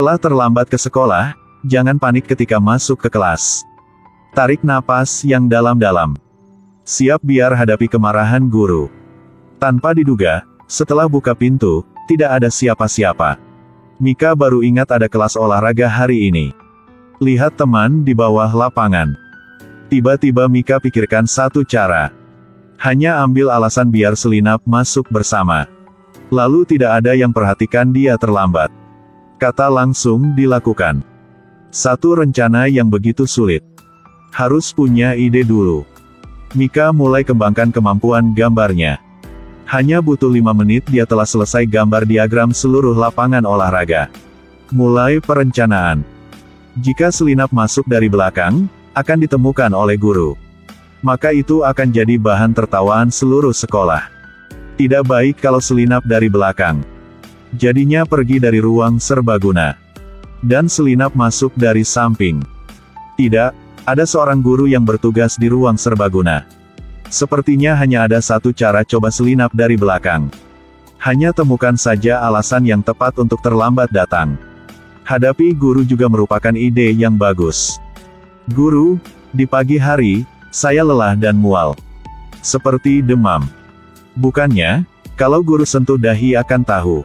Setelah terlambat ke sekolah, jangan panik ketika masuk ke kelas. Tarik napas yang dalam-dalam. Siap biar hadapi kemarahan guru. Tanpa diduga, setelah buka pintu, tidak ada siapa-siapa. Mika baru ingat ada kelas olahraga hari ini. Lihat teman di bawah lapangan. Tiba-tiba Mika pikirkan satu cara. Hanya ambil alasan biar selinap masuk bersama. Lalu tidak ada yang perhatikan dia terlambat. Kata langsung dilakukan. Satu rencana yang begitu sulit. Harus punya ide dulu. Mika mulai kembangkan kemampuan gambarnya. Hanya butuh 5 menit dia telah selesai gambar diagram seluruh lapangan olahraga. Mulai perencanaan. Jika selinap masuk dari belakang, akan ditemukan oleh guru. Maka itu akan jadi bahan tertawaan seluruh sekolah. Tidak baik kalau selinap dari belakang. Jadinya pergi dari ruang serbaguna. Dan selinap masuk dari samping. Tidak, ada seorang guru yang bertugas di ruang serbaguna. Sepertinya hanya ada satu cara coba selinap dari belakang. Hanya temukan saja alasan yang tepat untuk terlambat datang. Hadapi guru juga merupakan ide yang bagus. Guru, di pagi hari, saya lelah dan mual. Seperti demam. Bukannya, kalau guru sentuh dahi akan tahu.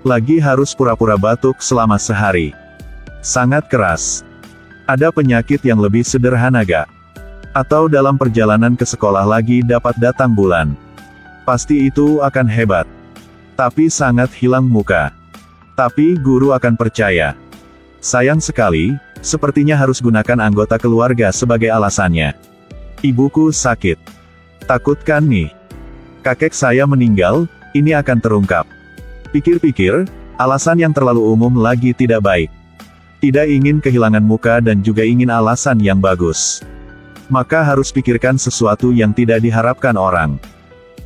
Lagi harus pura-pura batuk selama sehari. Sangat keras. Ada penyakit yang lebih sederhana gak? Atau dalam perjalanan ke sekolah lagi dapat datang bulan. Pasti itu akan hebat. Tapi sangat hilang muka. Tapi guru akan percaya. Sayang sekali, sepertinya harus gunakan anggota keluarga sebagai alasannya. Ibuku sakit. Takut kan nih? Kakek saya meninggal, ini akan terungkap. Pikir-pikir, alasan yang terlalu umum lagi tidak baik. Tidak ingin kehilangan muka dan juga ingin alasan yang bagus. Maka harus pikirkan sesuatu yang tidak diharapkan orang.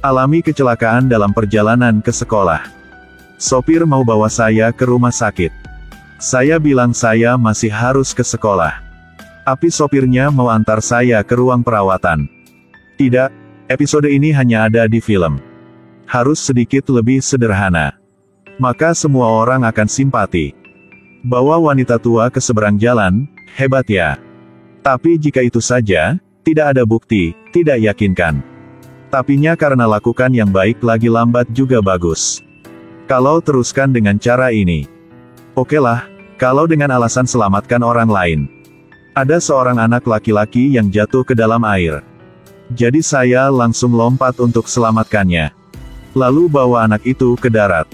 Alami kecelakaan dalam perjalanan ke sekolah. Sopir mau bawa saya ke rumah sakit. Saya bilang saya masih harus ke sekolah. Tapi sopirnya mau antar saya ke ruang perawatan. Tidak, episode ini hanya ada di film. Harus sedikit lebih sederhana. Maka semua orang akan simpati. Bawa wanita tua ke seberang jalan, hebat ya. Tapi jika itu saja, tidak ada bukti, tidak yakinkan. Tapinya karena lakukan yang baik lagi lambat juga bagus. Kalau teruskan dengan cara ini. Okelah, kalau dengan alasan selamatkan orang lain. Ada seorang anak laki-laki yang jatuh ke dalam air. Jadi saya langsung lompat untuk selamatkannya. Lalu bawa anak itu ke darat.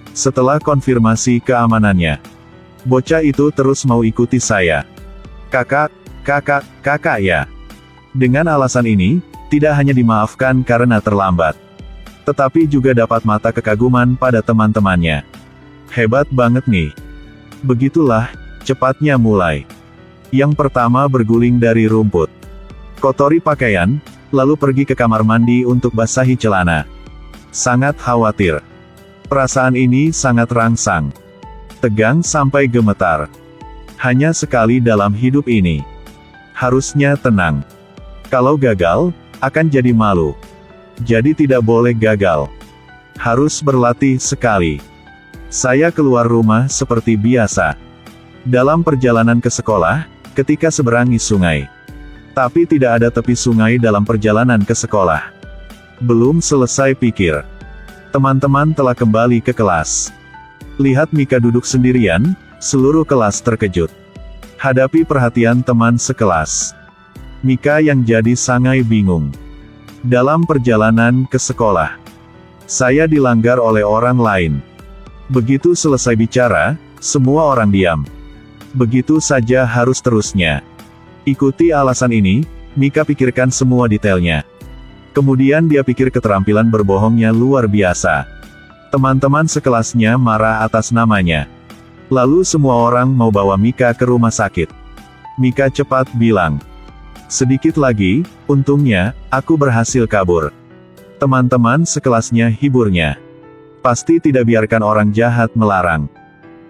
Setelah konfirmasi keamanannya. Bocah itu terus mau ikuti saya. Kakak ya. Dengan alasan ini, tidak hanya dimaafkan karena terlambat. Tetapi juga dapat mata kekaguman pada teman-temannya. Hebat banget nih. Begitulah, cepatnya mulai. Yang pertama berguling dari rumput. Kotori pakaian, lalu pergi ke kamar mandi untuk basahi celana. Sangat khawatir. Perasaan ini sangat rangsang. Tegang sampai gemetar. Hanya sekali dalam hidup ini. Harusnya tenang. Kalau gagal, akan jadi malu. Jadi tidak boleh gagal. Harus berlatih sekali. Saya keluar rumah seperti biasa. Dalam perjalanan ke sekolah, ketika seberangi sungai. Tapi tidak ada tepi sungai dalam perjalanan ke sekolah. Belum selesai pikir. Teman-teman telah kembali ke kelas. Lihat Mika duduk sendirian, seluruh kelas terkejut. Hadapi perhatian teman sekelas. Mika yang jadi sangai bingung. Dalam perjalanan ke sekolah, saya dilanggar oleh orang lain. Begitu selesai bicara, semua orang diam. Begitu saja harus terusnya. Ikuti alasan ini, Mika pikirkan semua detailnya. Kemudian dia pikir keterampilan berbohongnya luar biasa. Teman-teman sekelasnya marah atas namanya. Lalu semua orang mau bawa Mika ke rumah sakit. Mika cepat bilang. Sedikit lagi, untungnya, aku berhasil kabur. Teman-teman sekelasnya hiburnya. Pasti tidak biarkan orang jahat melarang.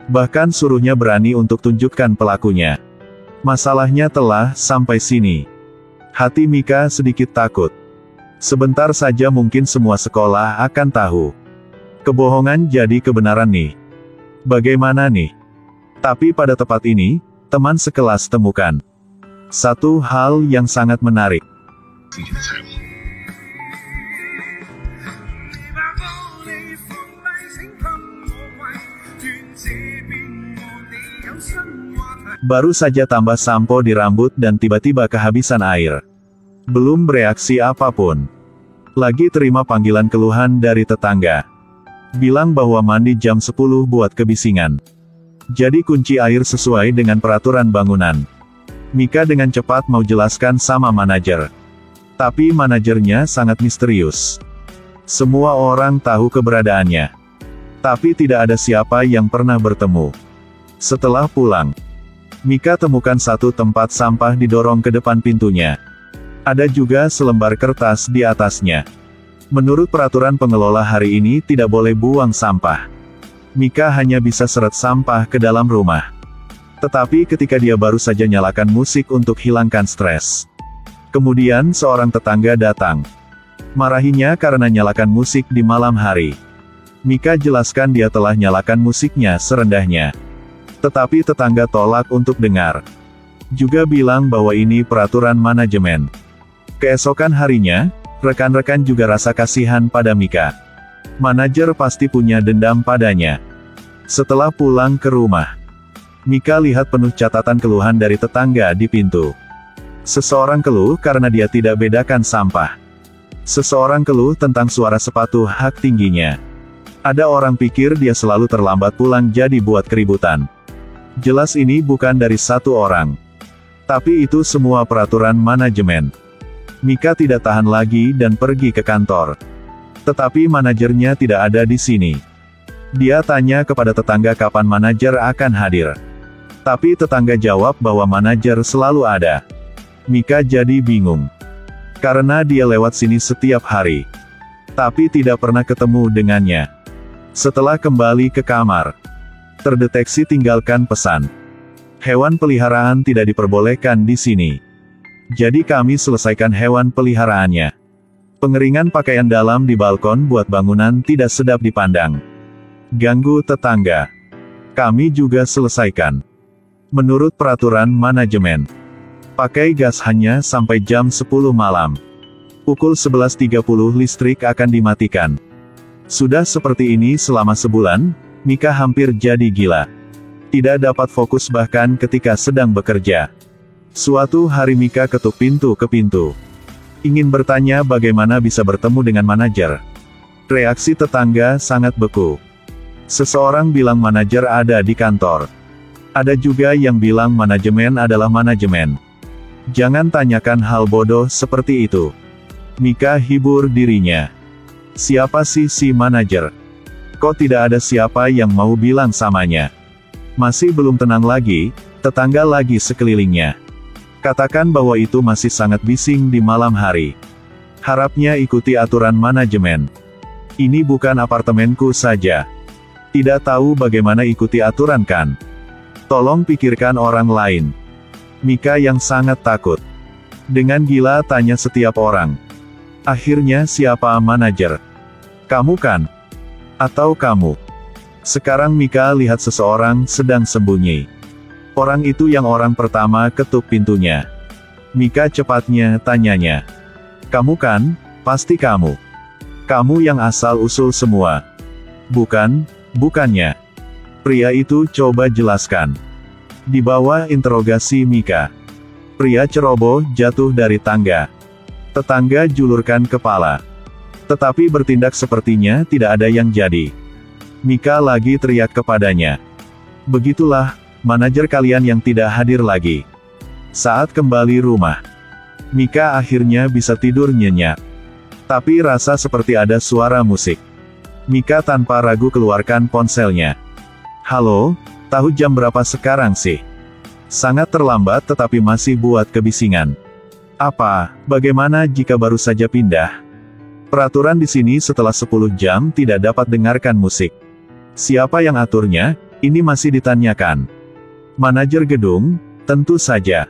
Bahkan suruhnya berani untuk tunjukkan pelakunya. Masalahnya telah sampai sini. Hati Mika sedikit takut. Sebentar saja mungkin semua sekolah akan tahu. Kebohongan jadi kebenaran nih. Bagaimana nih? Tapi pada tempat ini, teman sekelas temukan satu hal yang sangat menarik. Baru saja tambah sampo di rambut dan tiba-tiba kehabisan air. Belum bereaksi apapun. Lagi terima panggilan keluhan dari tetangga. Bilang bahwa mandi jam 10 buat kebisingan. Jadi kunci air sesuai dengan peraturan bangunan. Mika dengan cepat mau jelaskan sama manajer. Tapi manajernya sangat misterius. Semua orang tahu keberadaannya. Tapi tidak ada siapa yang pernah bertemu. Setelah pulang, Mika temukan satu tempat sampah didorong ke depan pintunya. Ada juga selembar kertas di atasnya. Menurut peraturan pengelola hari ini tidak boleh buang sampah. Mika hanya bisa seret sampah ke dalam rumah. Tetapi ketika dia baru saja nyalakan musik untuk hilangkan stres. Kemudian seorang tetangga datang. Marahinya karena nyalakan musik di malam hari. Mika jelaskan dia telah nyalakan musiknya serendahnya. Tetapi tetangga tolak untuk dengar. Juga bilang bahwa ini peraturan manajemen. Keesokan harinya, rekan-rekan juga rasa kasihan pada Mika. Manajer pasti punya dendam padanya. Setelah pulang ke rumah, Mika lihat penuh catatan keluhan dari tetangga di pintu. Seseorang keluh karena dia tidak bedakan sampah. Seseorang keluh tentang suara sepatu hak tingginya. Ada orang pikir dia selalu terlambat pulang jadi buat keributan. Jelas ini bukan dari satu orang. Tapi itu semua peraturan manajemen. Mika tidak tahan lagi dan pergi ke kantor. Tetapi manajernya tidak ada di sini. Dia tanya kepada tetangga kapan manajer akan hadir. Tapi tetangga jawab bahwa manajer selalu ada. Mika jadi bingung. Karena dia lewat sini setiap hari. Tapi tidak pernah ketemu dengannya. Setelah kembali ke kamar, terdeteksi tinggalkan pesan. Hewan peliharaan tidak diperbolehkan di sini. Jadi kami selesaikan hewan peliharaannya. Pengeringan pakaian dalam di balkon buat bangunan tidak sedap dipandang. Ganggu tetangga. Kami juga selesaikan. Menurut peraturan manajemen. Pakai gas hanya sampai jam 10 malam. Pukul 11.30 listrik akan dimatikan. Sudah seperti ini selama sebulan, Mika hampir jadi gila. Tidak dapat fokus bahkan ketika sedang bekerja. Suatu hari Mika ketuk pintu ke pintu. Ingin bertanya bagaimana bisa bertemu dengan manajer. Reaksi tetangga sangat beku. Seseorang bilang manajer ada di kantor. Ada juga yang bilang manajemen adalah manajemen. Jangan tanyakan hal bodoh seperti itu. Mika hibur dirinya. Siapa sih si manajer? Kok tidak ada siapa yang mau bilang samanya? Masih belum tenang lagi, tetangga lagi sekelilingnya. Katakan bahwa itu masih sangat bising di malam hari. Harapnya ikuti aturan manajemen. Ini bukan apartemenku saja. Tidak tahu bagaimana ikuti aturan kan? Tolong pikirkan orang lain. Mika yang sangat takut. Dengan gila tanya setiap orang. Akhirnya siapa manajer? Kamu kan? Atau kamu? Sekarang Mika lihat seseorang sedang sembunyi. Orang itu yang orang pertama ketuk pintunya. Mika cepatnya tanyanya. Kamu kan? Pasti kamu. Kamu yang asal-usul semua. Bukannya. Pria itu coba jelaskan. Di bawah interogasi Mika. Pria ceroboh jatuh dari tangga. Tetangga julurkan kepala. Tetapi bertindak sepertinya tidak ada yang jadi. Mika lagi teriak kepadanya. Begitulah, manajer kalian yang tidak hadir lagi. Saat kembali rumah, Mika akhirnya bisa tidur nyenyak. Tapi rasa seperti ada suara musik. Mika tanpa ragu keluarkan ponselnya. Halo, tahu jam berapa sekarang sih? Sangat terlambat tetapi masih buat kebisingan. Bagaimana jika baru saja pindah? Peraturan di sini setelah 10 jam tidak dapat dengarkan musik. Siapa yang aturnya? Ini masih ditanyakan. Manajer gedung? Tentu saja.